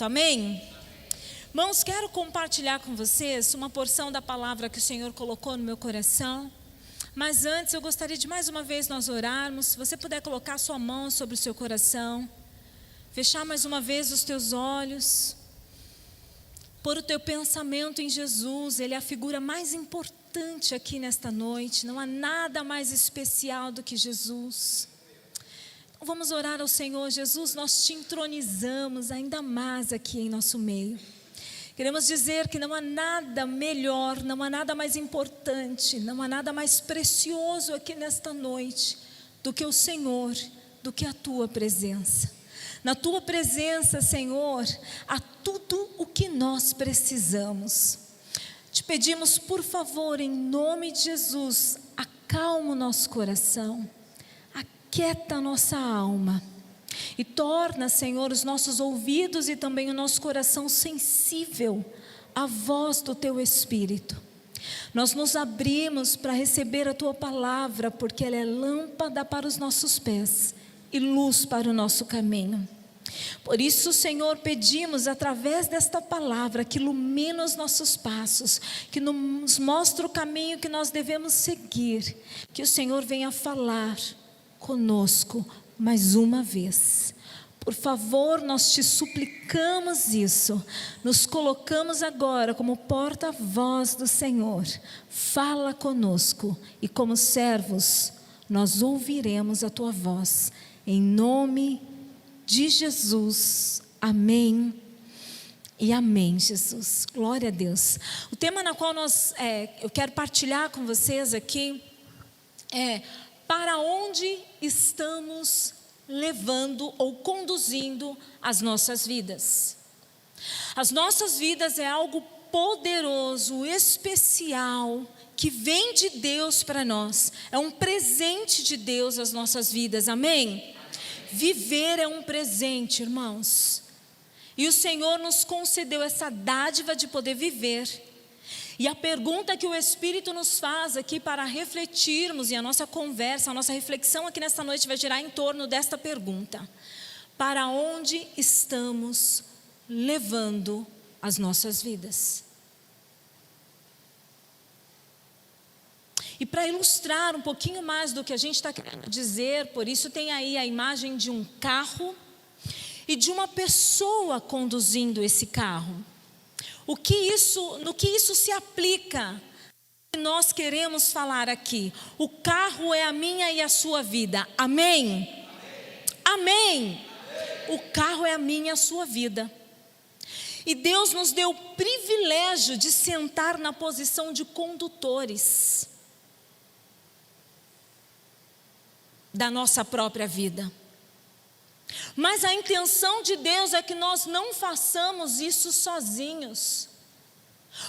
Amém? Irmãos, quero compartilhar com vocês uma porção da palavra que o Senhor colocou no meu coração. Mas antes eu gostaria de mais uma vez nós orarmos. Se você puder colocar sua mão sobre o seu coração, fechar mais uma vez os teus olhos, pôr o teu pensamento em Jesus. Ele é a figura mais importante aqui nesta noite. Não há nada mais especial do que Jesus. Vamos orar ao Senhor. Jesus, nós te entronizamos ainda mais aqui em nosso meio. Queremos dizer que não há nada melhor, não há nada mais importante, não há nada mais precioso aqui nesta noite do que o Senhor, do que a tua presença. Na tua presença, Senhor, há tudo o que nós precisamos. Te pedimos, por favor, em nome de Jesus, acalma o nosso coração. Aquieta a nossa alma e torna, Senhor, os nossos ouvidos e também o nosso coração sensível à voz do Teu Espírito. Nós nos abrimos para receber a Tua palavra, porque ela é lâmpada para os nossos pés e luz para o nosso caminho. Por isso, Senhor, pedimos através desta palavra que ilumina os nossos passos, que nos mostre o caminho que nós devemos seguir, que o Senhor venha falar conosco mais uma vez. Por favor, nós te suplicamos isso. Nos colocamos agora como porta-voz do Senhor. Fala conosco e como servos nós ouviremos a tua voz. Em nome de Jesus. Amém. E amém, Jesus. Glória a Deus. O tema na qual eu quero partilhar com vocês aqui é: para onde estamos levando ou conduzindo as nossas vidas? As nossas vidas é algo poderoso, especial, que vem de Deus para nós. É um presente de Deus as nossas vidas, amém? Viver é um presente, irmãos. E o Senhor nos concedeu essa dádiva de poder viver. E a pergunta que o Espírito nos faz aqui para refletirmos, e a nossa conversa, a nossa reflexão aqui nesta noite vai girar em torno desta pergunta: para onde estamos levando as nossas vidas? E para ilustrar um pouquinho mais do que a gente está querendo dizer, por isso tem aí a imagem de um carro e de uma pessoa conduzindo esse carro. No que isso se aplica? Nós queremos falar aqui. O carro é a minha e a sua vida. Amém? Amém. O carro é a minha e a sua vida. E Deus nos deu o privilégio de sentar na posição de condutores da nossa própria vida. Mas a intenção de Deus é que nós não façamos isso sozinhos.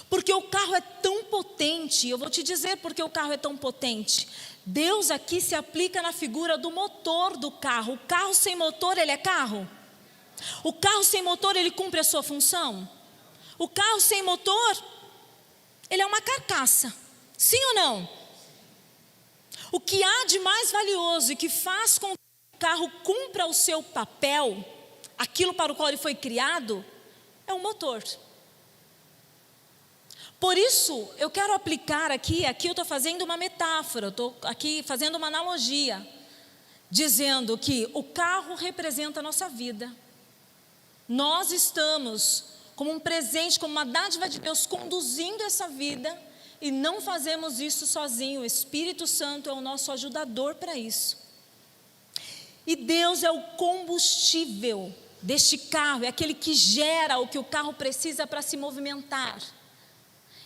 Porque o carro é tão potente, eu vou te dizer porque o carro é tão potente. Deus aqui se aplica na figura do motor do carro. O carro sem motor, ele é carro? O carro sem motor, ele cumpre a sua função? O carro sem motor, ele é uma carcaça. Sim ou não? O que há de mais valioso e que faz com que o carro cumpra o seu papel, aquilo para o qual ele foi criado, é o motor. Por isso, eu quero aplicar aqui eu estou fazendo uma metáfora, eu estou aqui fazendo uma analogia, dizendo que o carro representa a nossa vida. Nós estamos como um presente, como uma dádiva de Deus, conduzindo essa vida, e não fazemos isso sozinho. O Espírito Santo é o nosso ajudador para isso. E Deus é o combustível deste carro, é aquele que gera o que o carro precisa para se movimentar.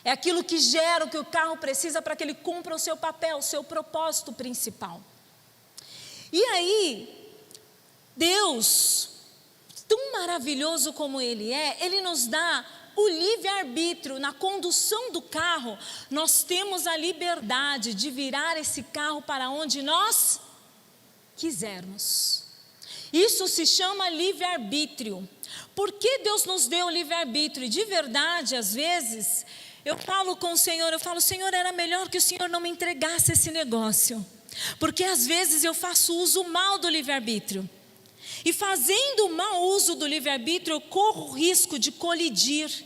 É aquilo que gera o que o carro precisa para que ele cumpra o seu papel, o seu propósito principal. E aí, Deus, tão maravilhoso como Ele é, Ele nos dá o livre-arbítrio. Na condução do carro, nós temos a liberdade de virar esse carro para onde nós quisermos. Isso se chama livre-arbítrio. Por que Deus nos deu o livre-arbítrio? De verdade, às vezes, eu falo com o Senhor, Senhor, era melhor que o Senhor não me entregasse esse negócio. Porque às vezes eu faço uso mal do livre-arbítrio. E fazendo mau uso do livre-arbítrio, eu corro o risco de colidir.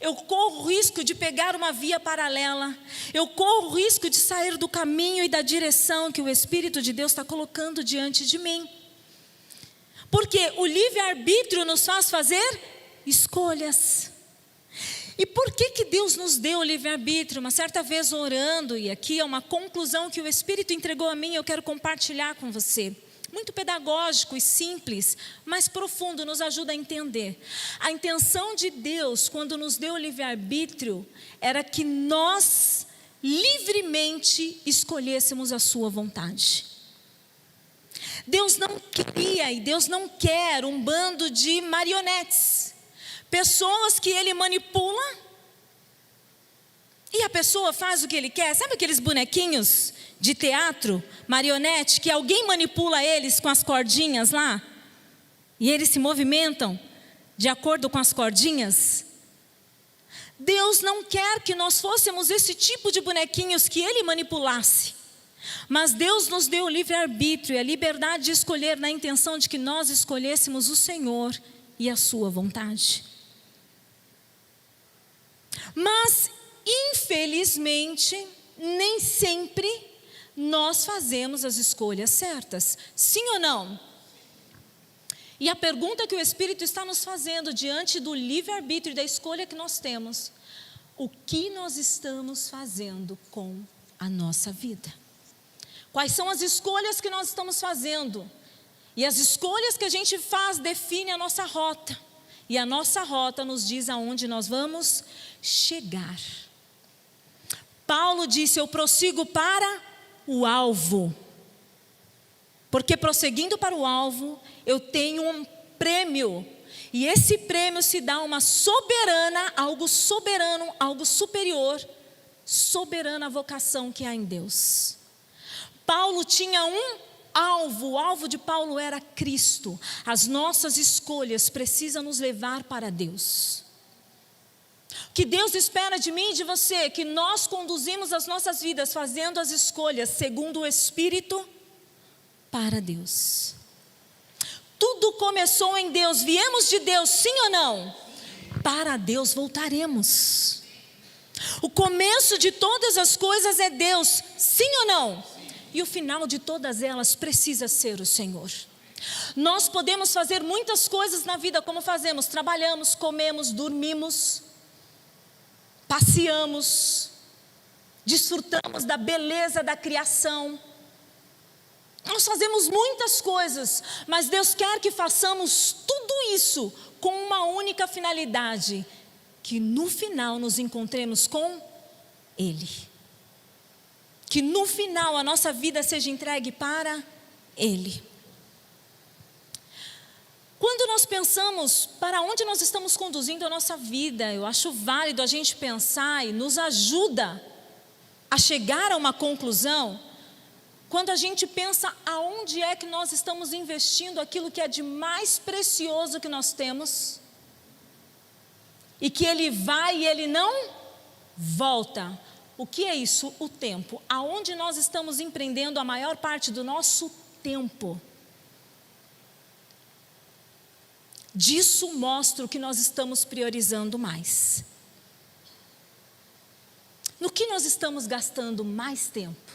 Eu corro o risco de pegar uma via paralela. Eu corro o risco de sair do caminho e da direção que o Espírito de Deus está colocando diante de mim. Porque o livre-arbítrio nos faz fazer escolhas. E por que Deus nos deu o livre-arbítrio? Uma certa vez orando, e aqui é uma conclusão que o Espírito entregou a mim, eu quero compartilhar com você. Muito pedagógico e simples, mas profundo, nos ajuda a entender. A intenção de Deus, quando nos deu o livre-arbítrio, era que nós livremente escolhêssemos a sua vontade. Deus não queria e Deus não quer um bando de marionetes, pessoas que Ele manipula e a pessoa faz o que Ele quer. Sabe aqueles bonequinhos de teatro, marionete, que alguém manipula eles com as cordinhas lá? E eles se movimentam de acordo com as cordinhas? Deus não quer que nós fôssemos esse tipo de bonequinhos que Ele manipulasse. Mas Deus nos deu o livre-arbítrio e a liberdade de escolher, na intenção de que nós escolhêssemos o Senhor e a sua vontade. Mas, infelizmente, nem sempre nós fazemos as escolhas certas. Sim ou não? E a pergunta que o Espírito está nos fazendo diante do livre-arbítrio e da escolha que nós temos: o que nós estamos fazendo com a nossa vida? Quais são as escolhas que nós estamos fazendo? E as escolhas que a gente faz definem a nossa rota. E a nossa rota nos diz aonde nós vamos chegar. Paulo disse: eu prossigo para o alvo. Porque prosseguindo para o alvo, eu tenho um prêmio. E esse prêmio se dá uma soberana, algo soberano, algo superior, soberana vocação que há em Deus. Paulo tinha um alvo, o alvo de Paulo era Cristo. As nossas escolhas precisam nos levar para Deus. O que Deus espera de mim e de você? Que nós conduzimos as nossas vidas fazendo as escolhas segundo o Espírito para Deus. Tudo começou em Deus, viemos de Deus, sim ou não? Para Deus voltaremos. O começo de todas as coisas é Deus, sim ou não? E o final de todas elas precisa ser o Senhor. Nós podemos fazer muitas coisas na vida como fazemos: trabalhamos, comemos, dormimos, passeamos, desfrutamos da beleza da criação. Nós fazemos muitas coisas, mas Deus quer que façamos tudo isso com uma única finalidade: que no final nos encontremos com Ele. Que no final a nossa vida seja entregue para Ele. Quando nós pensamos para onde nós estamos conduzindo a nossa vida, eu acho válido a gente pensar e nos ajuda a chegar a uma conclusão. Quando a gente pensa aonde é que nós estamos investindo aquilo que é de mais precioso que nós temos, e que Ele vai e Ele não volta. O que é isso? O tempo. Aonde nós estamos empreendendo a maior parte do nosso tempo? Disso mostra o que nós estamos priorizando mais. No que nós estamos gastando mais tempo?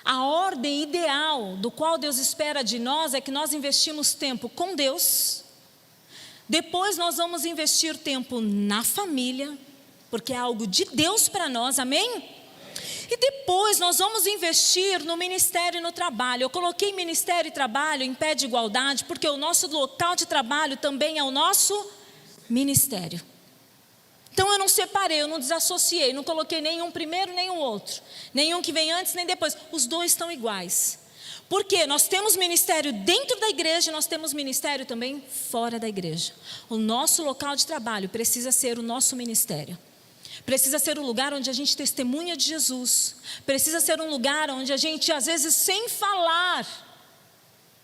A ordem ideal do qual Deus espera de nós é que nós investimos tempo com Deus. Depois nós vamos investir tempo na família, porque é algo de Deus para nós, amém? E depois nós vamos investir no ministério e no trabalho. Eu coloquei ministério e trabalho em pé de igualdade, porque o nosso local de trabalho também é o nosso ministério. Então eu não separei, eu não desassociei, não coloquei nenhum primeiro, nenhum outro. Nenhum que vem antes, nem depois. Os dois estão iguais. Porque nós temos ministério dentro da igreja, nós temos ministério também fora da igreja. O nosso local de trabalho precisa ser o nosso ministério. Precisa ser um lugar onde a gente testemunha de Jesus. Precisa ser um lugar onde a gente, às vezes, sem falar,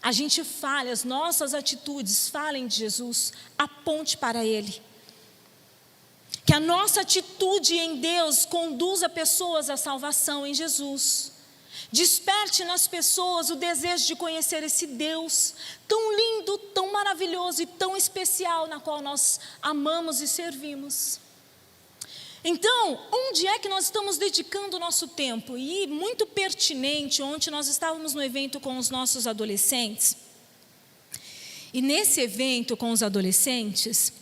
a gente fale, as nossas atitudes falem de Jesus, aponte para Ele. Que a nossa atitude em Deus conduza pessoas à salvação em Jesus. Desperte nas pessoas o desejo de conhecer esse Deus tão lindo, tão maravilhoso e tão especial, na qual nós amamos e servimos. Então, onde é que nós estamos dedicando o nosso tempo? E muito pertinente, ontem nós estávamos no evento com os nossos adolescentes. E nesse evento com os adolescentes,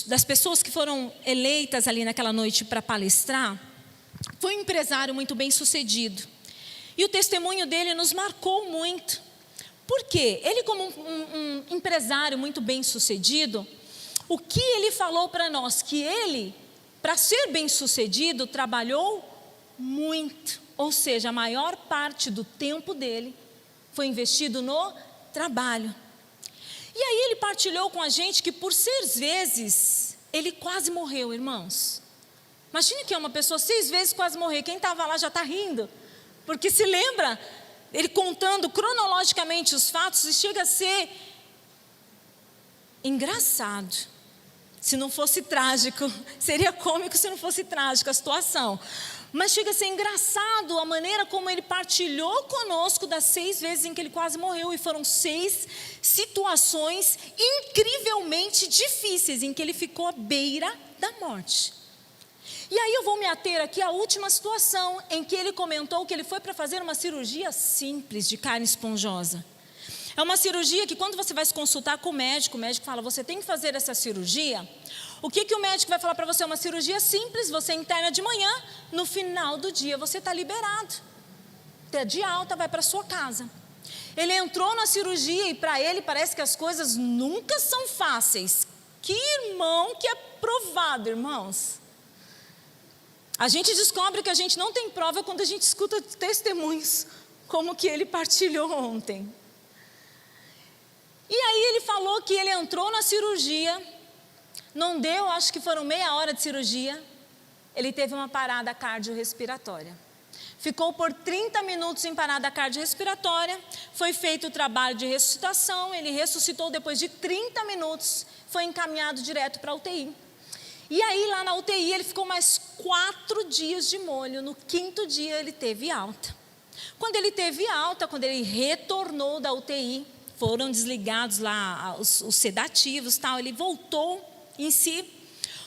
das pessoas que foram eleitas ali naquela noite para palestrar, foi um empresário muito bem sucedido. E o testemunho dele nos marcou muito. Por quê? Ele, como um empresário muito bem sucedido, o que ele falou para nós? Que ele, para ser bem sucedido, trabalhou muito. Ou seja, a maior parte do tempo dele foi investido no trabalho. E aí ele partilhou com a gente que por 6 vezes ele quase morreu, irmãos. Imagine que é uma pessoa 6 vezes quase morrer. Quem estava lá já está rindo. Porque se lembra, ele contando cronologicamente os fatos, e chega a ser engraçado. Se não fosse trágico, seria cômico se não fosse trágico a situação. Mas chega a ser engraçado a maneira como ele partilhou conosco das 6 vezes em que ele quase morreu. E foram 6 situações incrivelmente difíceis em que ele ficou à beira da morte. E aí eu vou me ater aqui à última situação em que ele comentou que ele foi para fazer uma cirurgia simples de carne esponjosa. É uma cirurgia que quando você vai se consultar com o médico fala, você tem que fazer essa cirurgia. O que o médico vai falar para você? É uma cirurgia simples, você interna de manhã, no final do dia você está liberado. Até de alta, vai para sua casa. Ele entrou na cirurgia e para ele parece que as coisas nunca são fáceis. Que irmão que é provado, irmãos. A gente descobre que a gente não tem prova quando a gente escuta testemunhos, como que ele partilhou ontem. E aí ele falou que ele entrou na cirurgia, não deu, acho que foram meia hora de cirurgia, ele teve uma parada cardiorrespiratória. Ficou por 30 minutos em parada cardiorrespiratória, foi feito o trabalho de ressuscitação, ele ressuscitou depois de 30 minutos, foi encaminhado direto para a UTI. E aí lá na UTI ele ficou mais 4 dias de molho, no 5º dia ele teve alta. Quando ele teve alta, quando ele retornou da UTI, foram desligados lá os sedativos, tal, ele voltou em si.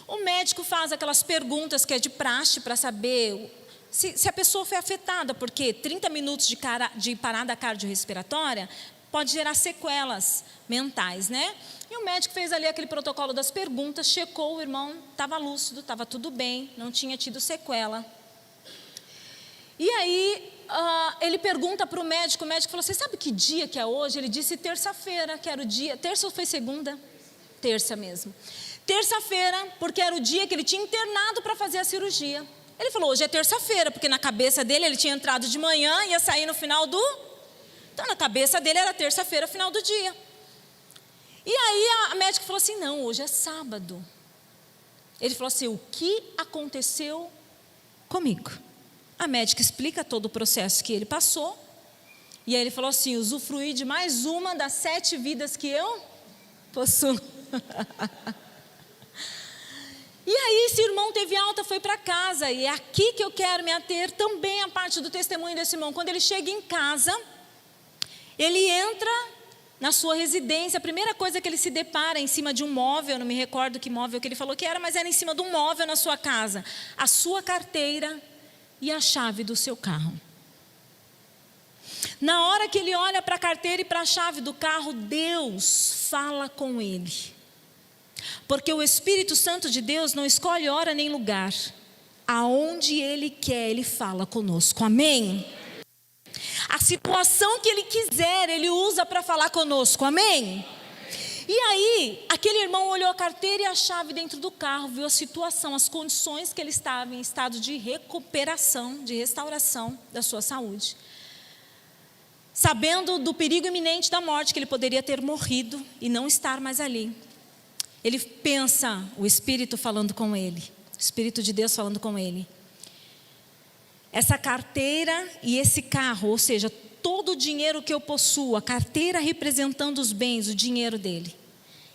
O médico faz aquelas perguntas que é de praxe para saber se a pessoa foi afetada, porque 30 minutos de parada cardiorrespiratória pode gerar sequelas mentais, né? E o médico fez ali aquele protocolo das perguntas, checou, o irmão estava lúcido, estava tudo bem, não tinha tido sequela. E aí ele pergunta para o médico falou, você sabe que dia que é hoje? Ele disse terça-feira, que era o dia, terça ou foi segunda? Terça mesmo. Terça-feira, porque era o dia que ele tinha internado para fazer a cirurgia. Ele falou, hoje é terça-feira, porque na cabeça dele ele tinha entrado de manhã e ia sair no final do... Então na cabeça dele era terça-feira, final do dia. E aí a médica falou assim, não, hoje é sábado. Ele falou assim, o que aconteceu comigo? A médica explica todo o processo que ele passou. E aí ele falou assim, usufruí de mais uma das 7 vidas que eu possuo. E aí esse irmão teve alta, foi para casa. E é aqui que eu quero me ater também a parte do testemunho desse irmão. Quando ele chega em casa, ele entra na sua residência. A primeira coisa que ele se depara em cima de um móvel, não me recordo que móvel que ele falou que era, mas era em cima de um móvel na sua casa. A sua carteira e a chave do seu carro. Na hora que ele olha para a carteira e para a chave do carro, Deus fala com ele. Porque o Espírito Santo de Deus não escolhe hora nem lugar. Aonde Ele quer, Ele fala conosco. Amém? A situação que Ele quiser, Ele usa para falar conosco. Amém? E aí, aquele irmão olhou a carteira e a chave dentro do carro, viu a situação, as condições que ele estava em estado de recuperação, de restauração da sua saúde. Sabendo do perigo iminente da morte, que ele poderia ter morrido e não estar mais ali. Ele pensa, o Espírito falando com ele, o Espírito de Deus falando com ele. Essa carteira e esse carro, ou seja, todo o dinheiro que eu possuo, a carteira representando os bens, o dinheiro dele.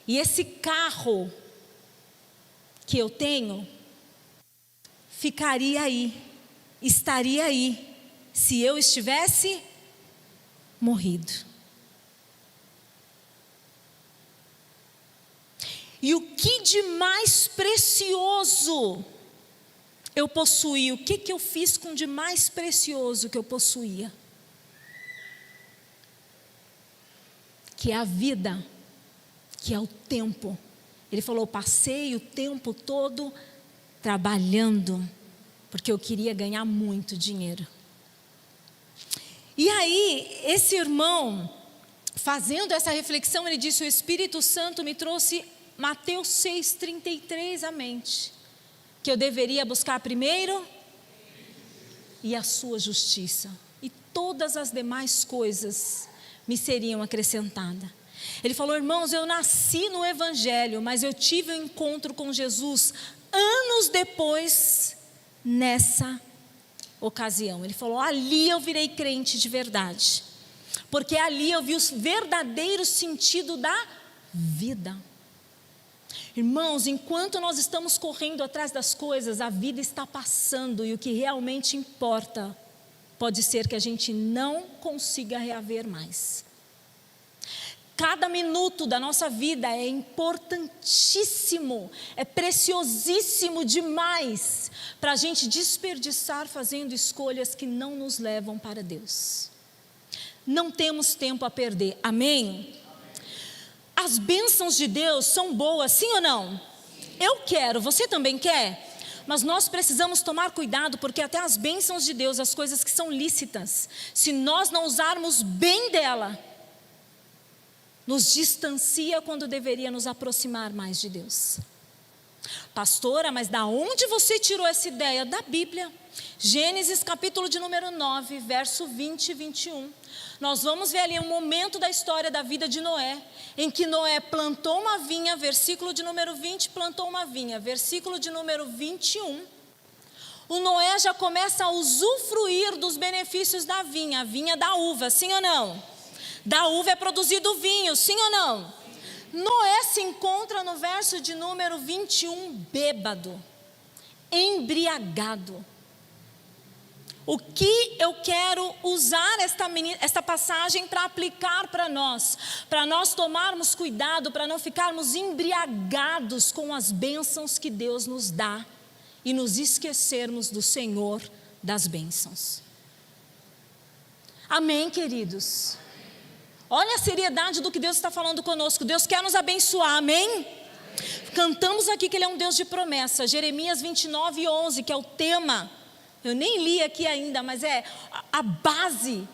E esse carro que eu tenho, ficaria aí, estaria aí se eu estivesse morrido. E o que de mais precioso eu possuí? O que eu fiz com de mais precioso que eu possuía? Que é a vida, que é o tempo. Ele falou, passei o tempo todo trabalhando, porque eu queria ganhar muito dinheiro. E aí, esse irmão, fazendo essa reflexão, ele disse, o Espírito Santo me trouxe Mateus 6,33 à mente, que eu deveria buscar primeiro e a sua justiça, e todas as demais coisas me seriam acrescentadas. Ele falou, irmãos, eu nasci no Evangelho, mas eu tive um encontro com Jesus anos depois, nessa ocasião. Ele falou, ali eu virei crente de verdade, porque ali eu vi o verdadeiro sentido da vida. Irmãos, enquanto nós estamos correndo atrás das coisas, a vida está passando, e o que realmente importa, pode ser que a gente não consiga reaver mais. Cada minuto da nossa vida é importantíssimo, é preciosíssimo demais para a gente desperdiçar fazendo escolhas que não nos levam para Deus. Não temos tempo a perder, amém? As bênçãos de Deus são boas, sim ou não? Eu quero, você também quer? Mas nós precisamos tomar cuidado, porque até as bênçãos de Deus, as coisas que são lícitas, se nós não usarmos bem dela, nos distancia quando deveria nos aproximar mais de Deus. Pastora, mas da onde você tirou essa ideia? Da Bíblia. Gênesis capítulo de número 9, verso 20 e 21. Nós vamos ver ali um momento da história da vida de Noé, em que Noé plantou uma vinha, versículo de número 20, plantou uma vinha, versículo de número 21. O Noé já começa a usufruir dos benefícios da vinha, a vinha da uva, sim ou não? Da uva é produzido vinho, sim ou não? Noé se encontra no verso de número 21, bêbado, embriagado. O que eu quero usar esta passagem para aplicar para nós tomarmos cuidado, para não ficarmos embriagados com as bênçãos que Deus nos dá e nos esquecermos do Senhor das bênçãos. Amém, queridos? Olha a seriedade do que Deus está falando conosco. Deus quer nos abençoar, amém? Cantamos aqui que Ele é um Deus de promessa. Jeremias 29:11, que é o tema. Eu nem li aqui ainda, mas é a base,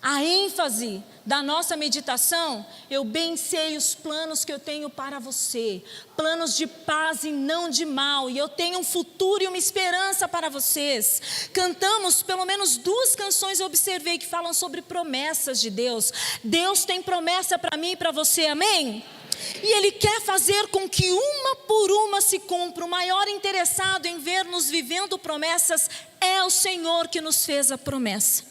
a ênfase da nossa meditação. Eu bem sei os planos que eu tenho para você, planos de paz e não de mal, e eu tenho um futuro e uma esperança para vocês. Cantamos pelo menos 2 canções, eu observei, que falam sobre promessas de Deus. Deus tem promessa para mim e para você, amém? E Ele quer fazer com que uma por uma se cumpra. O maior interessado em ver-nos vivendo promessas é o Senhor que nos fez a promessa.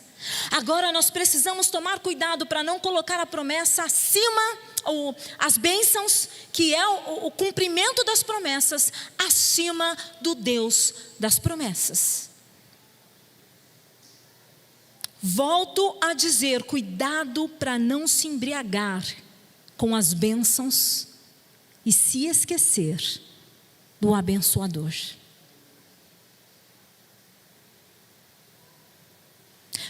Agora nós precisamos tomar cuidado para não colocar a promessa acima, ou as bênçãos, que é o cumprimento das promessas, acima do Deus das promessas. Volto a dizer, cuidado para não se embriagar com as bênçãos e se esquecer do abençoador.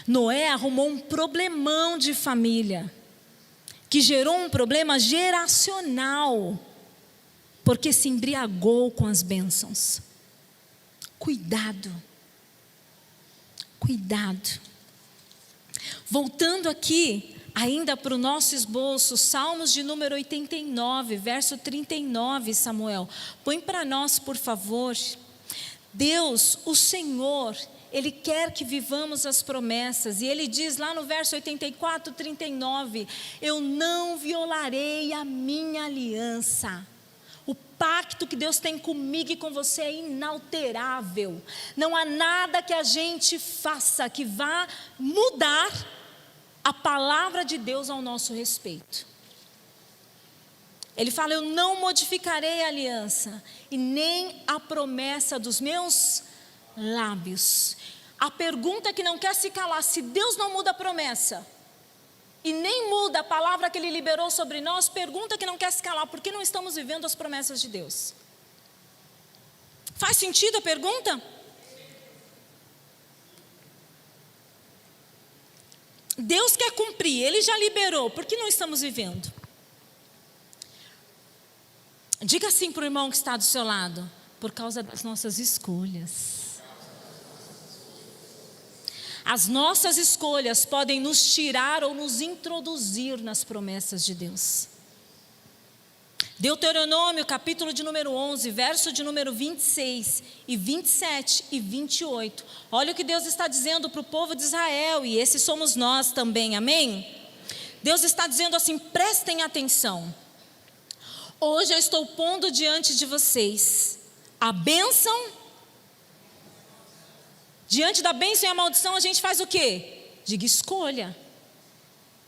Noé arrumou um problemão de família, que gerou um problema geracional, porque se embriagou com as bênçãos. Cuidado, cuidado. Voltando aqui, ainda para o nosso esboço, Salmos de número 89, verso 39, Samuel. Põe para nós, por favor. Deus, o Senhor, Ele quer que vivamos as promessas. E Ele diz lá no verso 84, 39, eu não violarei a minha aliança. O pacto que Deus tem comigo e com você é inalterável. Não há nada que a gente faça que vá mudar a palavra de Deus ao nosso respeito. Ele fala, eu não modificarei a aliança, e nem a promessa dos meus lábios. A pergunta que não quer se calar: se Deus não muda a promessa e nem muda a palavra que Ele liberou sobre nós, pergunta que não quer se calar: por que não estamos vivendo as promessas de Deus? Faz sentido a pergunta? Deus quer cumprir, Ele já liberou, por que não estamos vivendo? Diga assim para o irmão que está do seu lado: por causa das nossas escolhas. As nossas escolhas podem nos tirar ou nos introduzir nas promessas de Deus. Deuteronômio, capítulo de número 11, verso de número 26 e 27 e 28. Olha o que Deus está dizendo para o povo de Israel, e esses somos nós também, amém? Deus está dizendo assim: prestem atenção. Hoje eu estou pondo diante de vocês a bênção. Diante da bênção e a maldição, a gente faz o quê? Diga escolha.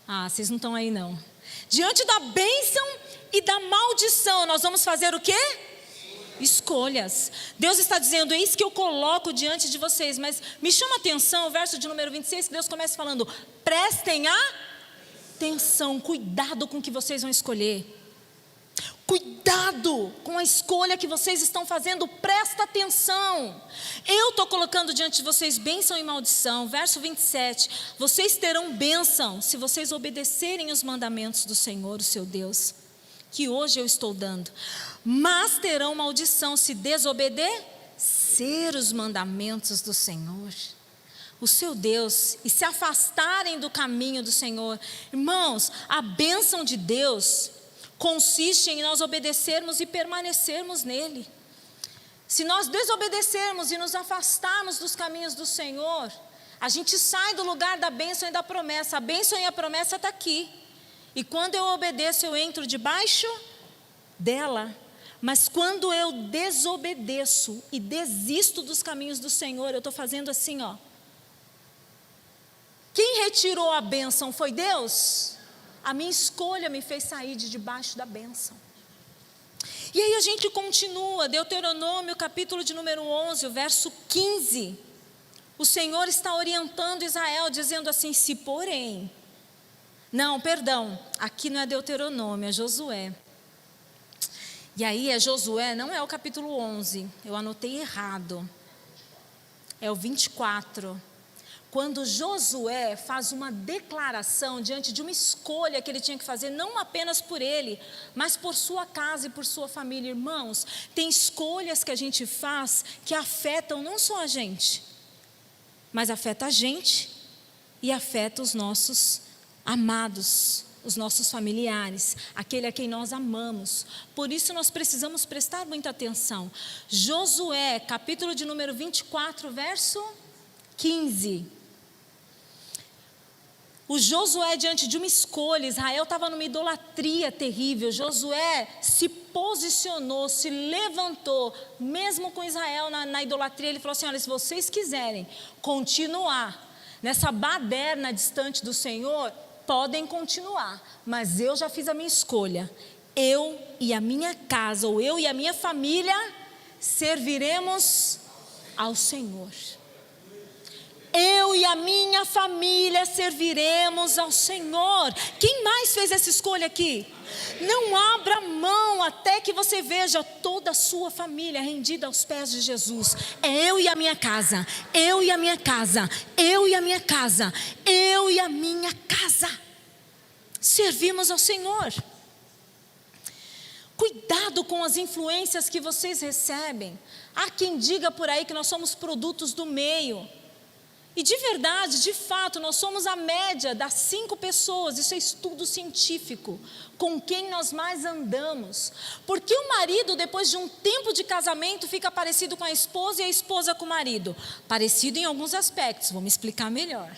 Ah, vocês não estão aí não. Diante da bênção e da maldição, nós vamos fazer o quê? Escolhas. Deus está dizendo: é isso que eu coloco diante de vocês. Mas me chama a atenção o verso de número 26, que Deus começa falando: prestem atenção, cuidado com o que vocês vão escolher. Cuidado com a escolha que vocês estão fazendo, presta atenção. Eu estou colocando diante de vocês bênção e maldição. Verso 27, vocês terão bênção se vocês obedecerem os mandamentos do Senhor, o seu Deus, que hoje eu estou dando. Mas terão maldição se desobedecer os mandamentos do Senhor, o seu Deus, e se afastarem do caminho do Senhor. Irmãos, a bênção de Deus consiste em nós obedecermos e permanecermos nele. Se nós desobedecermos e nos afastarmos dos caminhos do Senhor, a gente sai do lugar da bênção e da promessa. A bênção e a promessa está aqui, e quando eu obedeço, eu entro debaixo dela. Mas quando eu desobedeço e desisto dos caminhos do Senhor, eu estou fazendo assim, ó. Quem retirou a bênção foi Deus? A minha escolha me fez sair de debaixo da bênção. E aí a gente continua, Deuteronômio, capítulo de número 11, o verso 15. O Senhor está orientando Israel, dizendo assim: se porém... Não, perdão, aqui não é Deuteronômio, é Josué. E aí é Josué, não é o capítulo 11, eu anotei errado. É o 24. Quando Josué faz uma declaração diante de uma escolha que ele tinha que fazer, não apenas por ele, mas por sua casa e por sua família. Irmãos, tem escolhas que a gente faz que afetam não só a gente, mas afeta a gente e afeta os nossos amados, os nossos familiares, aquele a quem nós amamos. Por isso nós precisamos prestar muita atenção. Josué, capítulo de número 24, verso 15. O Josué, diante de uma escolha, Israel estava numa idolatria terrível. Josué se posicionou, se levantou, mesmo com Israel na idolatria. Ele falou assim: olha, se vocês quiserem continuar nessa baderna distante do Senhor, podem continuar, mas eu já fiz a minha escolha. Eu e a minha casa, ou eu e a minha família, serviremos ao Senhor. Eu e a minha família serviremos ao Senhor. Quem mais fez essa escolha aqui? Não abra mão até que você veja toda a sua família rendida aos pés de Jesus. É eu e a minha casa, eu e a minha casa, eu e a minha casa, eu e a minha casa. Servimos ao Senhor. Cuidado com as influências que vocês recebem. Há quem diga por aí que nós somos produtos do meio. E de verdade, de fato, nós somos a média das 5 pessoas, isso é estudo científico, com quem nós mais andamos. Porque o marido, depois de um tempo de casamento, fica parecido com a esposa e a esposa com o marido. Parecido em alguns aspectos, vou me explicar melhor.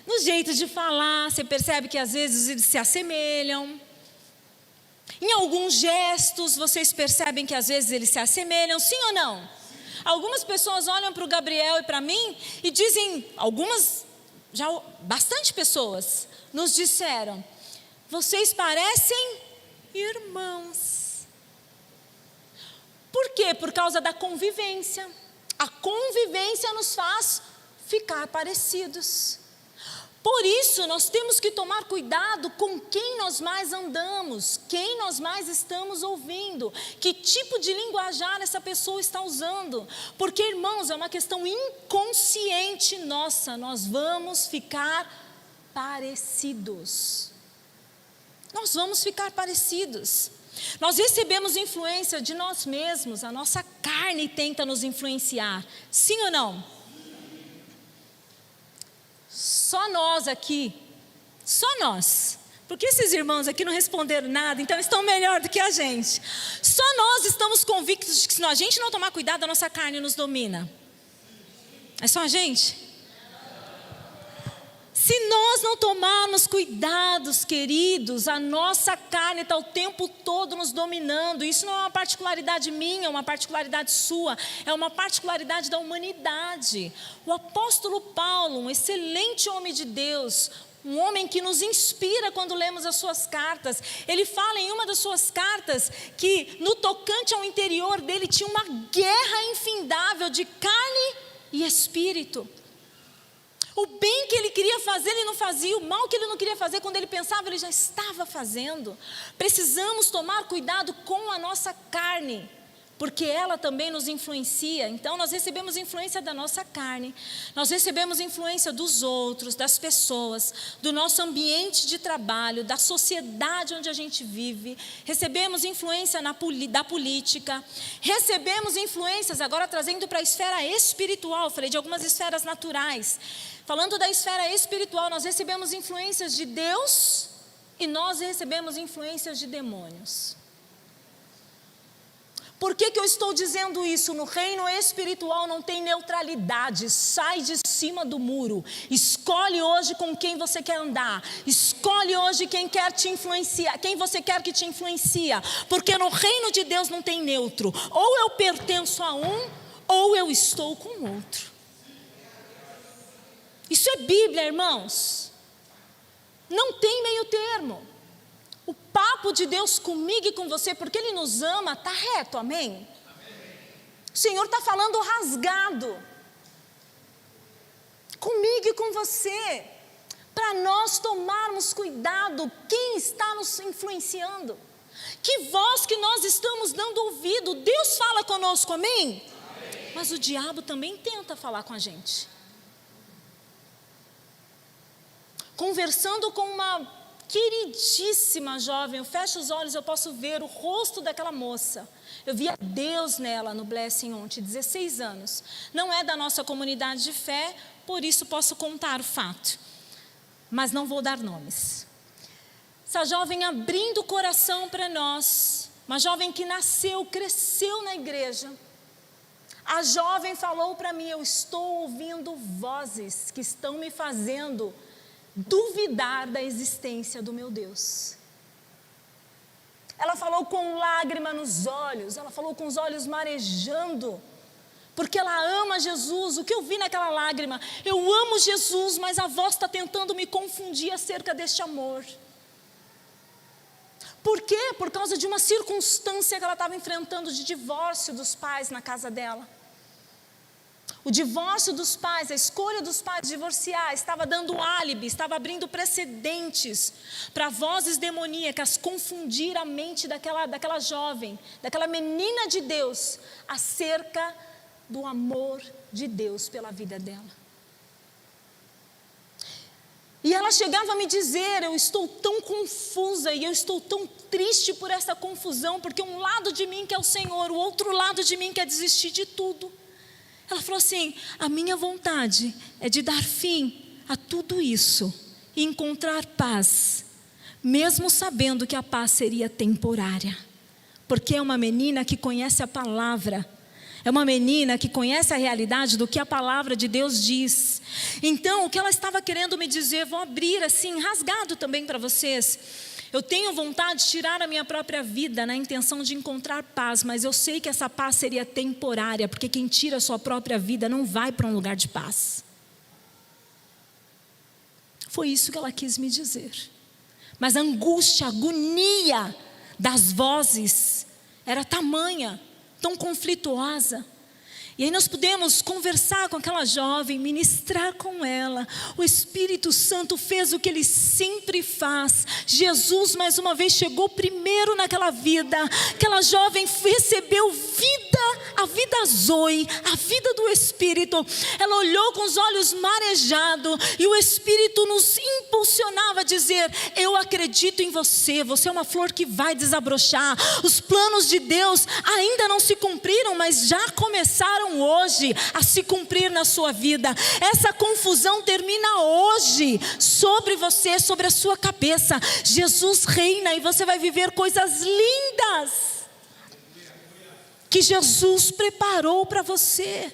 No jeito de falar, você percebe que às vezes eles se assemelham. Em alguns gestos, vocês percebem que às vezes eles se assemelham, sim ou não? Algumas pessoas olham para o Gabriel e para mim e dizem, bastante pessoas nos disseram: vocês parecem irmãos. Por quê? Por causa da convivência. A convivência nos faz ficar parecidos. Por isso, nós temos que tomar cuidado com quem nós mais andamos, quem nós mais estamos ouvindo, que tipo de linguajar essa pessoa está usando. Porque, irmãos, é uma questão inconsciente nossa, nós vamos ficar parecidos. Nós vamos ficar parecidos. Nós recebemos influência de nós mesmos, a nossa carne tenta nos influenciar. Sim ou não? Só nós aqui, só nós, porque esses irmãos aqui não responderam nada, então estão melhor do que a gente. Só nós estamos convictos de que se a gente não tomar cuidado, a nossa carne nos domina. É só a gente? Se nós não tomarmos cuidados, queridos, a nossa carne está o tempo todo nos dominando. Isso não é uma particularidade minha, é uma particularidade sua, é uma particularidade da humanidade. O apóstolo Paulo, um excelente homem de Deus, um homem que nos inspira quando lemos as suas cartas, ele fala em uma das suas cartas que no tocante ao interior dele tinha uma guerra infindável de carne e espírito. O bem que ele queria fazer, ele não fazia. O mal que ele não queria fazer, quando ele pensava, ele já estava fazendo. Precisamos tomar cuidado com a nossa carne, porque ela também nos influencia. Então, nós recebemos influência da nossa carne, nós recebemos influência dos outros, das pessoas, do nosso ambiente de trabalho, da sociedade onde a gente vive. Recebemos influência da política, recebemos influências, agora trazendo para a esfera espiritual, falei de algumas esferas naturais. Falando da esfera espiritual, nós recebemos influências de Deus e nós recebemos influências de demônios. Por que eu estou dizendo isso? No reino espiritual não tem neutralidade. Sai de cima do muro. Escolhe hoje com quem você quer andar. Escolhe hoje quem quer te influenciar, quem você quer que te influencia. Porque no reino de Deus não tem neutro. Ou eu pertenço a um, ou eu estou com o outro. Isso é Bíblia, irmãos. Não tem meio termo. O papo de Deus comigo e com você, porque Ele nos ama, está reto, amém? O Senhor está falando rasgado comigo e com você, para nós tomarmos cuidado, quem está nos influenciando, que voz que nós estamos dando ouvido. Deus fala conosco, amém? Mas o diabo também tenta falar com a gente. Conversando com uma queridíssima jovem, eu fecho os olhos, eu posso ver o rosto daquela moça. Eu via Deus nela no Blessing ontem, 16 anos. Não é da nossa comunidade de fé, por isso posso contar o fato. Mas não vou dar nomes. Essa jovem abrindo o coração para nós, uma jovem que nasceu, cresceu na igreja. A jovem falou para mim, eu estou ouvindo vozes que estão me fazendo duvidar da existência do meu Deus. Ela falou com lágrima nos olhos, ela falou com os olhos marejando, porque ela ama Jesus. O que eu vi naquela lágrima? Eu amo Jesus, mas a voz está tentando me confundir acerca deste amor. Por quê? Por causa de uma circunstância que ela estava enfrentando de divórcio dos pais na casa dela. O divórcio dos pais, a escolha dos pais de divorciar, estava dando álibi, estava abrindo precedentes para vozes demoníacas confundir a mente daquela jovem, daquela menina de Deus, acerca do amor de Deus pela vida dela. E ela chegava a me dizer, eu estou tão confusa e eu estou tão triste por essa confusão, porque um lado de mim quer o Senhor, o outro lado de mim quer desistir de tudo. Ela falou assim, a minha vontade é de dar fim a tudo isso e encontrar paz, mesmo sabendo que a paz seria temporária, porque é uma menina que conhece a palavra, é uma menina que conhece a realidade do que a palavra de Deus diz. Então, o que ela estava querendo me dizer, vou abrir assim, rasgado também para vocês. Eu tenho vontade de tirar a minha própria vida na intenção de encontrar paz, mas eu sei que essa paz seria temporária, porque quem tira a sua própria vida não vai para um lugar de paz. Foi isso que ela quis me dizer. Mas a angústia, a agonia das vozes era tamanha, tão conflituosa. E aí nós pudemos conversar com aquela jovem, ministrar com ela. O Espírito Santo fez o que Ele sempre faz. Jesus mais uma vez chegou primeiro naquela vida. Aquela jovem recebeu vida, a vida Zoe, a vida do Espírito. Ela olhou com os olhos marejados e o Espírito nos impulsionava a dizer: eu acredito em você, você é uma flor que vai desabrochar. Os planos de Deus ainda não se cumpriram, mas já começaram hoje a se cumprir na sua vida. Essa confusão termina hoje sobre você, sobre a sua cabeça. Jesus reina e você vai viver coisas lindas que Jesus preparou para você.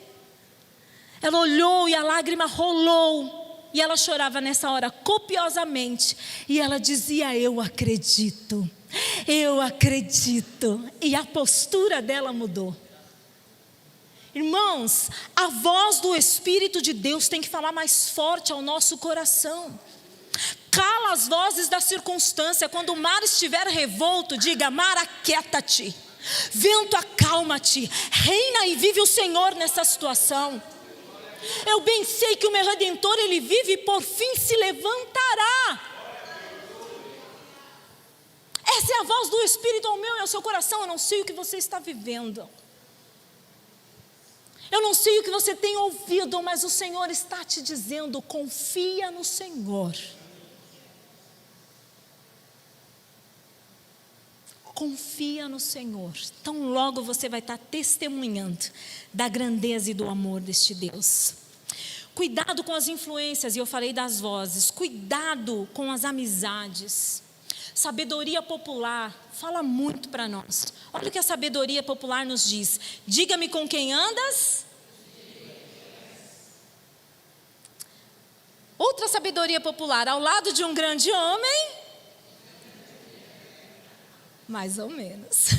Ela olhou e a lágrima rolou e ela chorava nessa hora copiosamente e ela dizia: eu acredito, eu acredito. E a postura dela mudou. Irmãos, a voz do Espírito de Deus tem que falar mais forte ao nosso coração. Cala as vozes da circunstância. Quando o mar estiver revolto, diga: mar, aquieta-te. Vento, acalma-te. Reina e vive o Senhor nessa situação. Eu bem sei que o meu Redentor, Ele vive e por fim se levantará. Essa é a voz do Espírito ao meu e ao seu coração. Eu não sei o que você está vivendo. Eu não sei o que você tem ouvido, mas o Senhor está te dizendo: confia no Senhor. Confia no Senhor. Tão logo você vai estar testemunhando da grandeza e do amor deste Deus. Cuidado com as influências, e eu falei das vozes. Cuidado com as amizades. Sabedoria popular fala muito para nós. Olha o que a sabedoria popular nos diz: diga-me com quem andas. Outra sabedoria popular: ao lado de um grande homem, mais ou menos.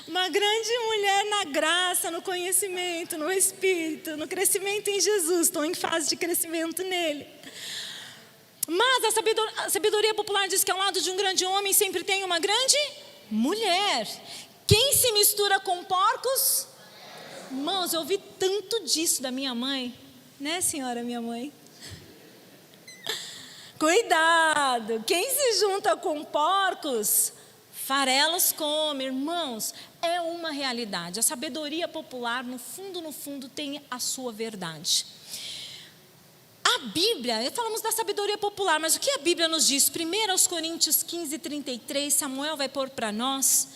Uma grande mulher na graça, no conhecimento, no Espírito, no crescimento em Jesus. Estou em fase de crescimento nele. Mas a sabedoria popular diz que ao lado de um grande homem sempre tem uma grande mulher. Quem se mistura com porcos? Irmãos, eu ouvi tanto disso da minha mãe. Né, senhora, minha mãe? Cuidado, quem se junta com porcos, farelos come. Irmãos, é uma realidade. A sabedoria popular, no fundo, tem a sua verdade. A Bíblia, falamos da sabedoria popular, mas o que a Bíblia nos diz? 1 Coríntios 15:33, Samuel vai pôr para nós.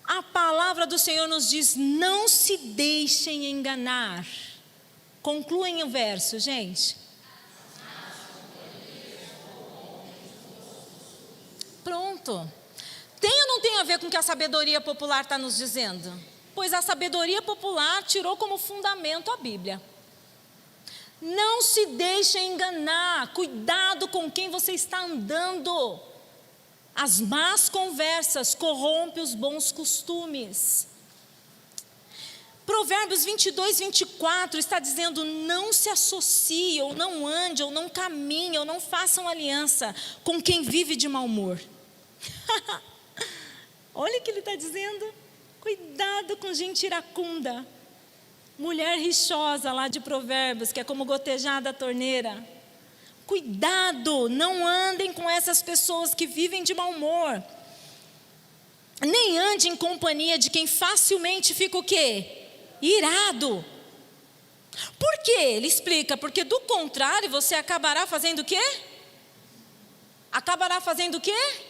A palavra do Senhor nos diz: não se deixem enganar. Concluem o verso, gente. Pronto. Tem ou não tem a ver com o que a sabedoria popular está nos dizendo? Pois a sabedoria popular tirou como fundamento a Bíblia. Não se deixe enganar. Cuidado com quem você está andando. As más conversas corrompem os bons costumes. Provérbios 22:24 está dizendo: não se associe, ou não ande, ou não caminhe, ou não façam aliança com quem vive de mau humor. Olha o que ele está dizendo. Cuidado com gente iracunda. Mulher rixosa lá de Provérbios, que é como gotejar da torneira. Cuidado, não andem com essas pessoas que vivem de mau humor. Nem ande em companhia de quem facilmente fica o quê? Irado. Por quê? Ele explica: porque do contrário você acabará fazendo o quê? Acabará fazendo o quê?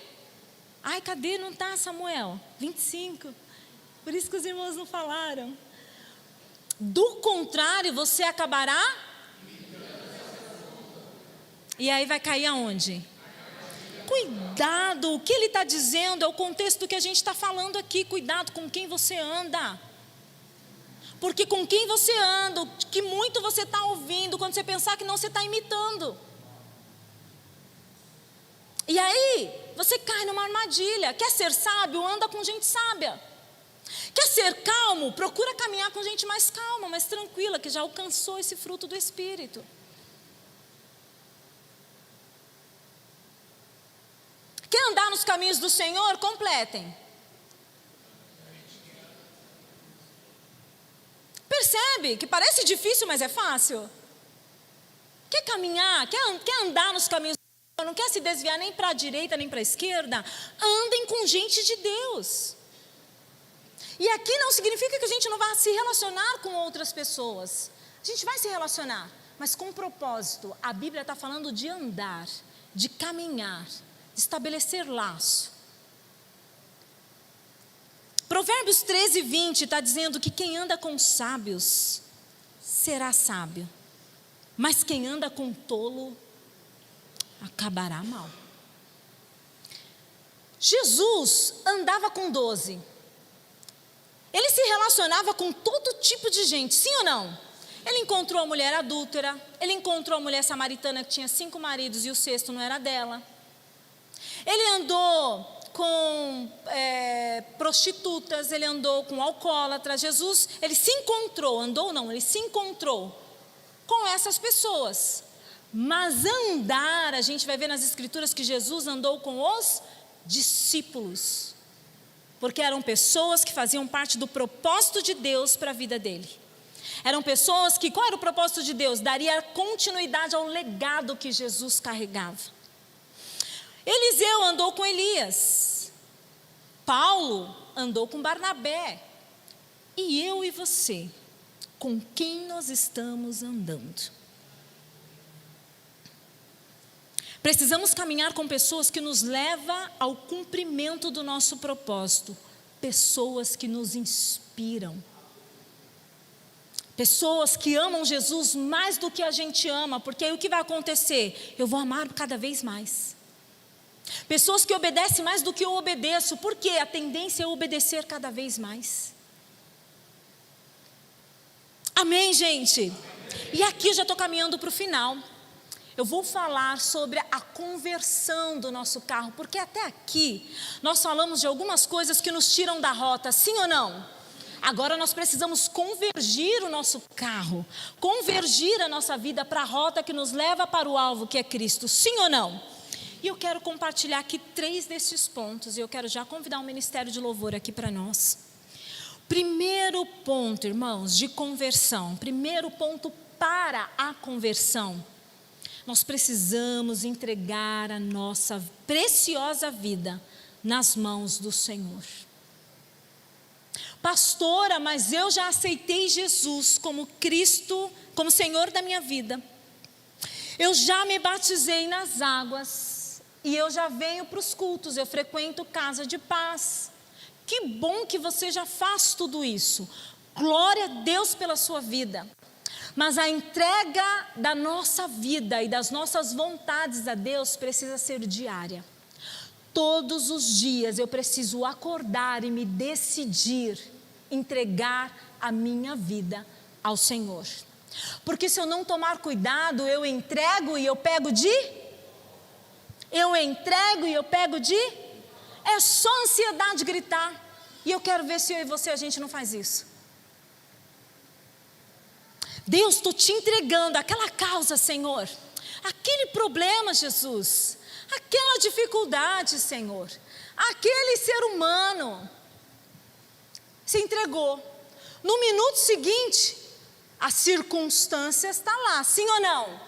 Ai, cadê? Não está, Samuel? 25. Por isso que os irmãos não falaram. Do contrário, você acabará. E aí vai cair aonde? Cuidado, o que ele está dizendo é o contexto que a gente está falando aqui. Cuidado com quem você anda. Porque com quem você anda, o que muito você está ouvindo, quando você pensar que não, você está imitando. E aí, você cai numa armadilha. Quer ser sábio? Anda com gente sábia. Quer ser calmo? Procura caminhar com gente mais calma, mais tranquila, que já alcançou esse fruto do Espírito. Quer andar nos caminhos do Senhor? Completem. Percebe que parece difícil, mas é fácil? Quer caminhar, quer andar nos caminhos do Senhor, não quer se desviar nem para a direita nem para a esquerda? Andem com gente de Deus. E aqui não significa que a gente não vá se relacionar com outras pessoas. A gente vai se relacionar, mas com propósito. A Bíblia está falando de andar, de caminhar, de estabelecer laço. Provérbios 13:20 está dizendo que quem anda com sábios será sábio, mas quem anda com tolo acabará mal. Jesus andava com 12. Ele se relacionava com todo tipo de gente, sim ou não? Ele encontrou a mulher adúltera, ele encontrou a mulher samaritana que tinha 5 maridos e o 6º não era dela. Ele andou com prostitutas, ele andou com alcoólatras. Jesus, ele se encontrou, ele se encontrou com essas pessoas. Mas andar, a gente vai ver nas escrituras que Jesus andou com os discípulos, porque eram pessoas que faziam parte do propósito de Deus para a vida dele. Eram pessoas que, qual era o propósito de Deus? Daria continuidade ao legado que Jesus carregava. Eliseu andou com Elias, Paulo andou com Barnabé, e eu e você, com quem nós estamos andando? Precisamos caminhar com pessoas que nos levam ao cumprimento do nosso propósito, pessoas que nos inspiram, pessoas que amam Jesus mais do que a gente ama, porque aí o que vai acontecer? Eu vou amar cada vez mais. Pessoas que obedecem mais do que eu obedeço, porque a tendência é obedecer cada vez mais. Amém, gente? E aqui eu já estou caminhando para o final. Eu vou falar sobre a conversão do nosso carro, porque até aqui nós falamos de algumas coisas que nos tiram da rota, sim ou não? Agora nós precisamos convergir o nosso carro, convergir a nossa vida para a rota que nos leva para o alvo, que é Cristo, sim ou não? E eu quero compartilhar aqui 3 desses pontos, e eu quero já convidar o Ministério de Louvor aqui para nós. Primeiro ponto, irmãos, de conversão, primeiro ponto para a conversão. Nós precisamos entregar a nossa preciosa vida nas mãos do Senhor. Pastora, mas eu já aceitei Jesus como Cristo, como Senhor da minha vida. Eu já me batizei nas águas e eu já venho para os cultos, eu frequento casa de paz. Que bom que você já faz tudo isso. Glória a Deus pela sua vida. Mas a entrega da nossa vida e das nossas vontades a Deus precisa ser diária. Todos os dias eu preciso acordar e me decidir entregar a minha vida ao Senhor. Porque se eu não tomar cuidado, eu entrego e eu pego de... É só ansiedade gritar. E eu quero ver se eu e você, a gente não faz isso. Deus, estou te entregando aquela causa, Senhor. Aquele problema, Jesus. Aquela dificuldade, Senhor. Aquele ser humano. Se entregou. No minuto seguinte, a circunstância está lá, sim ou não?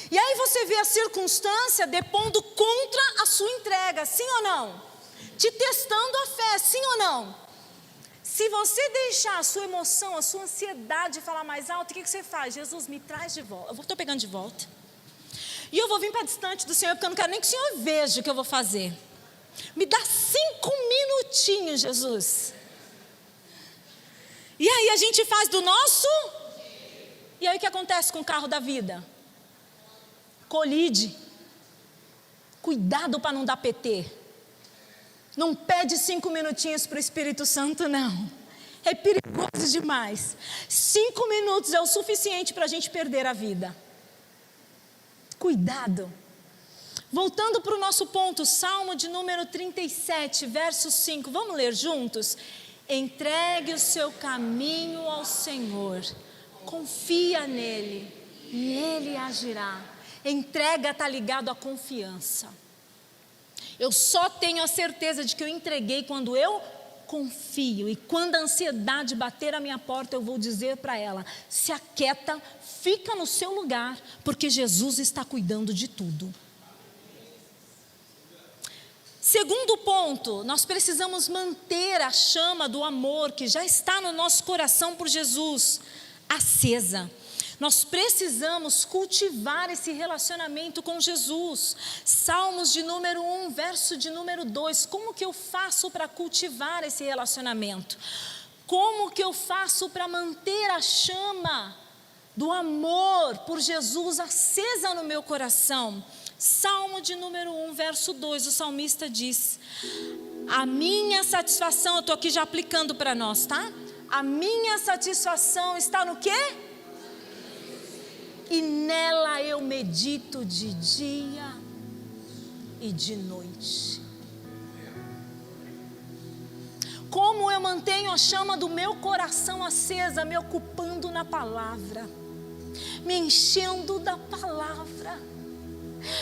E aí você vê a circunstância depondo contra a sua entrega, sim ou não? Te testando a fé, sim ou não? Se você deixar a sua emoção, a sua ansiedade falar mais alto, o que você faz? Jesus, me traz de volta. Eu estou pegando de volta. E eu vou vir para distante do Senhor, porque eu não quero nem que o Senhor veja o que eu vou fazer. Me dá 5 minutinhos, Jesus. E aí a gente faz do nosso... E aí o que acontece com o carro da vida? Colide. Cuidado para não dar PT. Não pede 5 minutinhos para o Espírito Santo, não. É perigoso demais. 5 minutos é o suficiente para a gente perder a vida. Cuidado. Voltando para o nosso ponto, Salmo de número 37, verso 5. Vamos ler juntos? Entregue o seu caminho ao Senhor. Confia nele e ele agirá. Entrega está ligado à confiança. Eu só tenho a certeza de que eu entreguei quando eu confio. E quando a ansiedade bater a minha porta, eu vou dizer para ela: se aquieta, fica no seu lugar, porque Jesus está cuidando de tudo. Segundo ponto, nós precisamos manter a chama do amor que já está no nosso coração por Jesus acesa. Nós precisamos cultivar esse relacionamento com Jesus. Salmos de número 1, verso de número 2. Como que eu faço para cultivar esse relacionamento? Como que eu faço para manter a chama do amor por Jesus acesa no meu coração? Salmo de número 1, verso 2, o salmista diz: a minha satisfação, eu estou aqui já aplicando para nós, tá? A minha satisfação está no quê? E nela eu medito de dia e de noite. Como eu mantenho a chama do meu coração acesa? Me ocupando na palavra, me enchendo da palavra,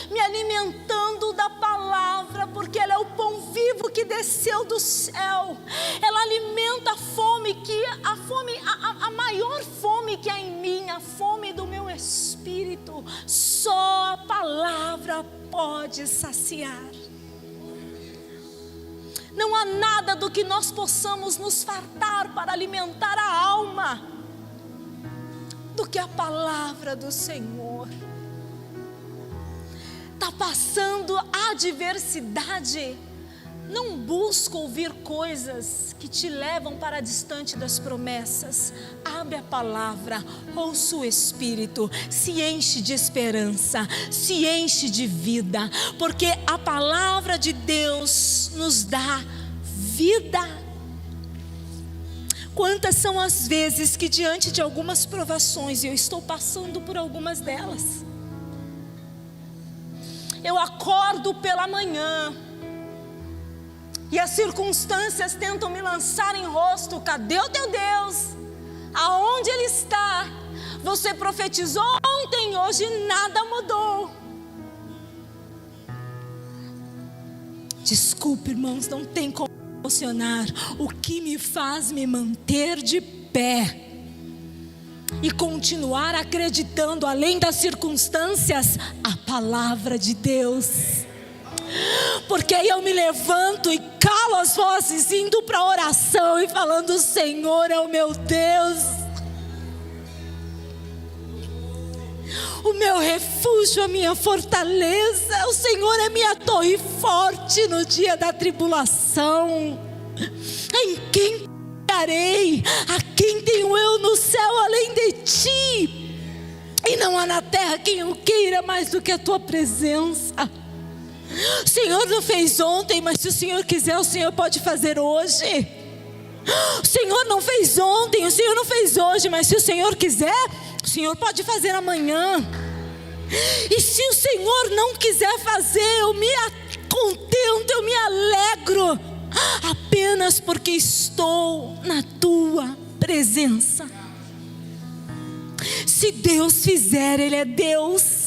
me alimentando da palavra, porque ela é o pão vivo que desceu do céu. Ela alimenta a fome, a maior fome que há em mim, a fome do meu espírito. Só a palavra pode saciar. Não há nada do que nós possamos nos fartar para alimentar a alma do que a palavra do Senhor. Está passando adversidade, não busca ouvir coisas que te levam para distante das promessas. Abre a palavra, ouça o Espírito, se enche de esperança, se enche de vida, porque a palavra de Deus nos dá vida. Quantas são as vezes que diante de algumas provações, e eu estou passando por algumas delas, eu acordo pela manhã e as circunstâncias tentam me lançar em rosto: cadê o teu Deus? Aonde Ele está? Você profetizou ontem, hoje nada mudou. Desculpe, irmãos, não tem como emocionar. O que me faz me manter de pé e continuar acreditando além das circunstâncias, a palavra de Deus. Porque aí eu me levanto e calo as vozes, indo para a oração e falando: o Senhor é o meu Deus, o meu refúgio, a minha fortaleza. O Senhor é minha torre forte no dia da tribulação. Em quem confiarei? A quem tenho eu no céu além de ti? E não há na terra quem o queira mais do que a tua presença. O Senhor não fez ontem, mas se o Senhor quiser, o Senhor pode fazer hoje. O Senhor não fez ontem, o Senhor não fez hoje, mas se o Senhor quiser, o Senhor pode fazer amanhã. E se o Senhor não quiser fazer, eu me contento, eu me alegro, apenas porque estou na tua presença. Se Deus fizer, Ele é Deus.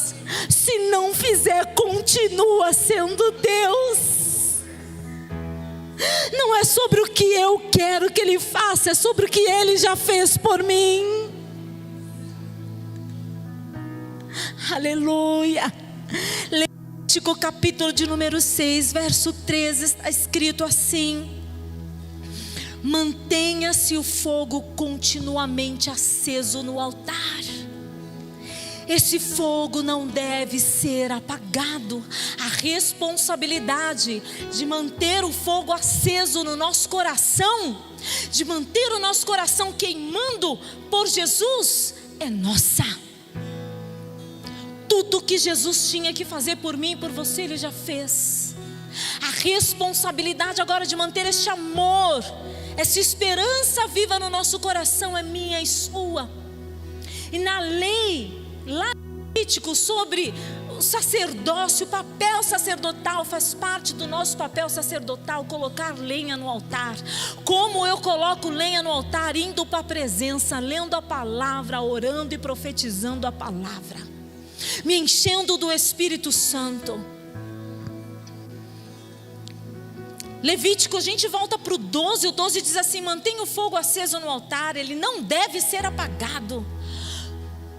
Se não fizer, continua sendo Deus. Não é sobre o que eu quero que Ele faça, é sobre o que Ele já fez por mim. Aleluia. Levítico capítulo de número 6, verso 13, está escrito assim: mantenha-se o fogo continuamente aceso no altar. Esse fogo não deve ser apagado. A responsabilidade de manter o fogo aceso no nosso coração, de manter o nosso coração queimando por Jesus, é nossa. Tudo que Jesus tinha que fazer por mim e por você, Ele já fez. A responsabilidade agora de manter este amor, essa esperança viva no nosso coração é minha e sua. E na lei, lá no Levítico, sobre o sacerdócio, o papel sacerdotal, faz parte do nosso papel sacerdotal colocar lenha no altar. Como eu coloco lenha no altar? Indo para a presença, lendo a palavra, orando e profetizando a palavra, me enchendo do Espírito Santo. Levítico, a gente volta para o 12. O 12 diz assim: mantenha o fogo aceso no altar, ele não deve ser apagado.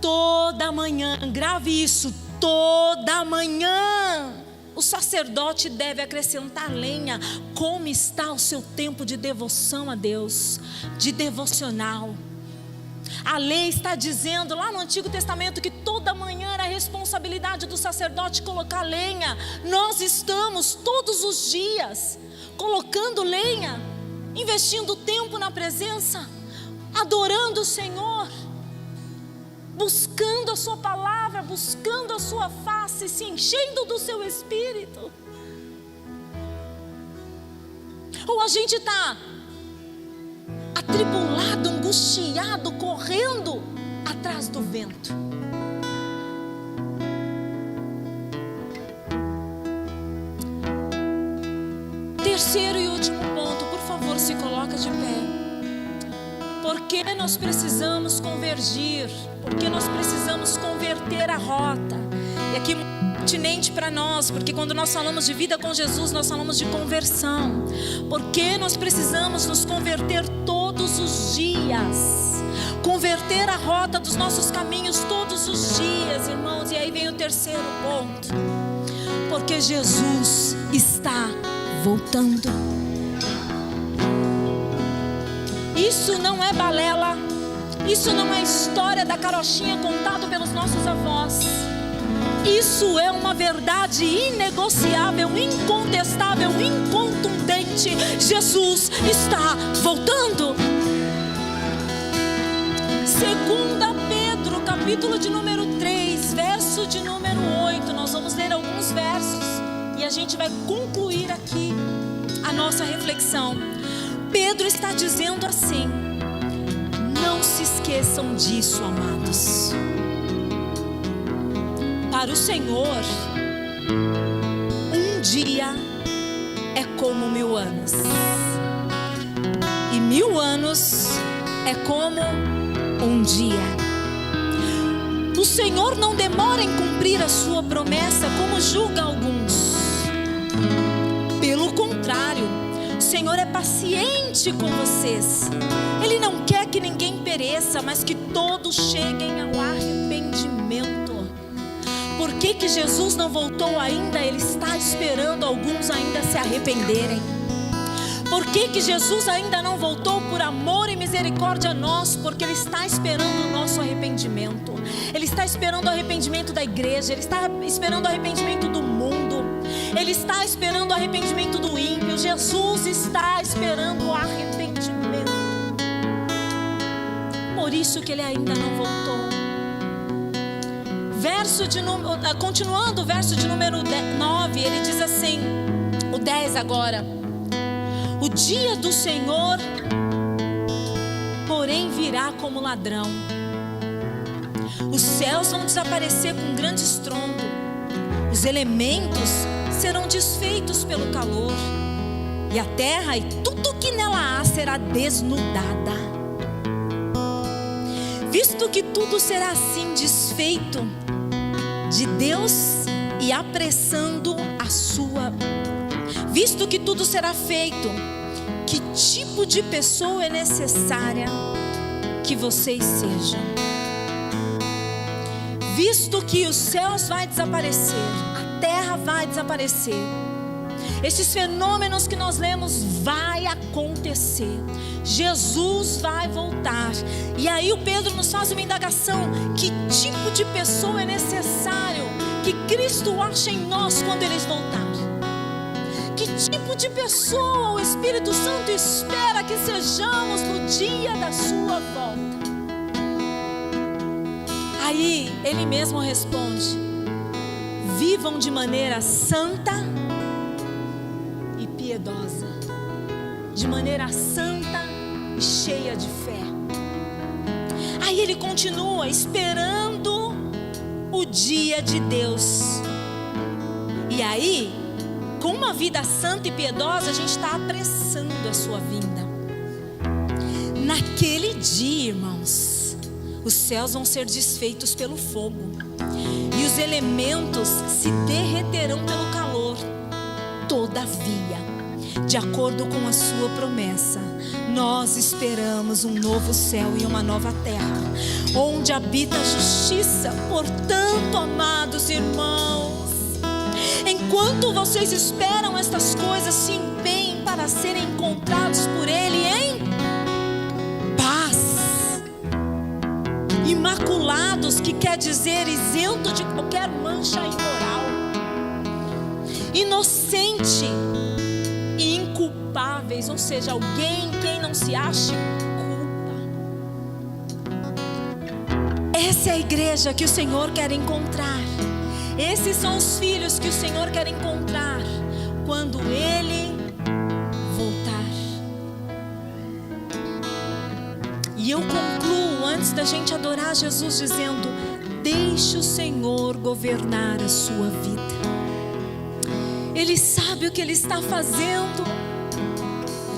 Toda manhã, grave isso, toda manhã o sacerdote deve acrescentar lenha. Como está o seu tempo de devoção a Deus, de devocional? A lei está dizendo lá no Antigo Testamento que toda manhã era a responsabilidade do sacerdote colocar lenha. Nós estamos todos os dias colocando lenha, investindo tempo na presença, adorando o Senhor, buscando a sua palavra, buscando a sua face, se enchendo do seu espírito. Ou a gente está atribulado, angustiado, correndo atrás do vento. Terceiro e último ponto, por favor, se coloca de pé. Porque nós precisamos convergir, porque nós precisamos converter a rota. E aqui muito pertinente para nós, porque quando nós falamos de vida com Jesus, nós falamos de conversão. Porque nós precisamos nos converter todos os dias, converter a rota dos nossos caminhos todos os dias, irmãos. E aí vem o terceiro ponto: porque Jesus está voltando. Isso não é balela, isso não é história da carochinha contada pelos nossos avós. Isso é uma verdade inegociável, incontestável, incontundente. Jesus está voltando. 2 Pedro, capítulo de número 3, verso de número 8. Nós vamos ler alguns versos e a gente vai concluir aqui a nossa reflexão. Pedro está dizendo assim: não se esqueçam disso, amados. Para o Senhor, um dia é como 1000 anos, e 1000 anos é como um dia. O Senhor não demora em cumprir a sua promessa, como julga alguns. Pelo contrário, o Senhor é paciente com vocês. Ele não quer que ninguém pereça, mas que todos cheguem ao arrependimento. Por que Jesus não voltou ainda? Ele está esperando alguns ainda se arrependerem. Por que Jesus ainda não voltou? Por amor e misericórdia a nós, porque Ele está esperando o nosso arrependimento. Ele está esperando o arrependimento da igreja, Ele está esperando o arrependimento do mundo, Ele está esperando o arrependimento do ímpio. Jesus está esperando o arrependimento. Por isso que Ele ainda não voltou. Continuando o verso de número 9, ele diz assim, o 10 agora: o dia do Senhor, porém, virá como ladrão. Os céus vão desaparecer com grande estrondo, os elementos serão desfeitos pelo calor, e a terra e tudo que nela há será desnudada. Visto que tudo será assim desfeito de Deus e apressando a sua, visto que tudo será feito, que tipo de pessoa é necessária que vocês sejam? Visto que os céus vai desaparecer, a terra vai desaparecer, esses fenômenos que nós lemos vai acontecer, Jesus vai voltar. E aí o Pedro nos faz uma indagação: que tipo de pessoa é necessário que Cristo ache em nós quando Ele voltar? Que tipo de pessoa o Espírito Santo espera que sejamos no dia da sua volta? Aí Ele mesmo responde: vivam de maneira santa e piedosa, de maneira santa e cheia de fé. Aí Ele continua esperando o dia de Deus. E aí, com uma vida santa e piedosa, a gente está apressando a sua vinda. Naquele dia, irmãos, os céus vão ser desfeitos pelo fogo, e os elementos se derreterão pelo calor. Todavia, de acordo com a sua promessa, nós esperamos um novo céu e uma nova terra, onde habita a justiça. Portanto, amados irmãos, enquanto vocês esperam estas coisas, se empenhem para serem encontrados por Ele em paz, imaculados, que quer dizer isento de qualquer mancha imoral, inocente e inculpáveis, ou seja, alguém quem não se ache culpa. Essa é a igreja que o Senhor quer encontrar. Esses são os filhos que o Senhor quer encontrar quando Ele voltar. E eu concluo, antes da gente adorar Jesus, dizendo: deixe o Senhor governar a sua vida. Ele sabe o que Ele está fazendo.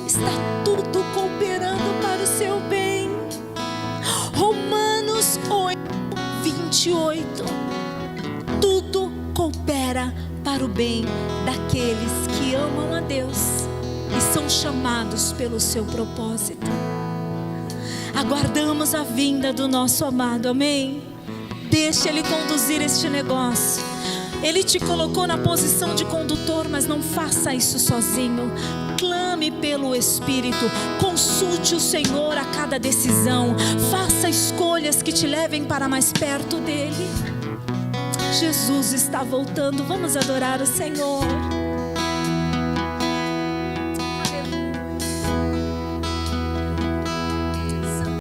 Está tudo cooperando para o seu bem. Romanos 8:28. Tudo coopera para o bem daqueles que amam a Deus e são chamados pelo seu propósito. Aguardamos a vinda do nosso amado, amém? Deixe Ele conduzir este negócio. Ele te colocou na posição de condutor, mas não faça isso sozinho. Clame pelo Espírito, consulte o Senhor a cada decisão, faça escolhas que te levem para mais perto dEle. Jesus está voltando, vamos adorar o Senhor.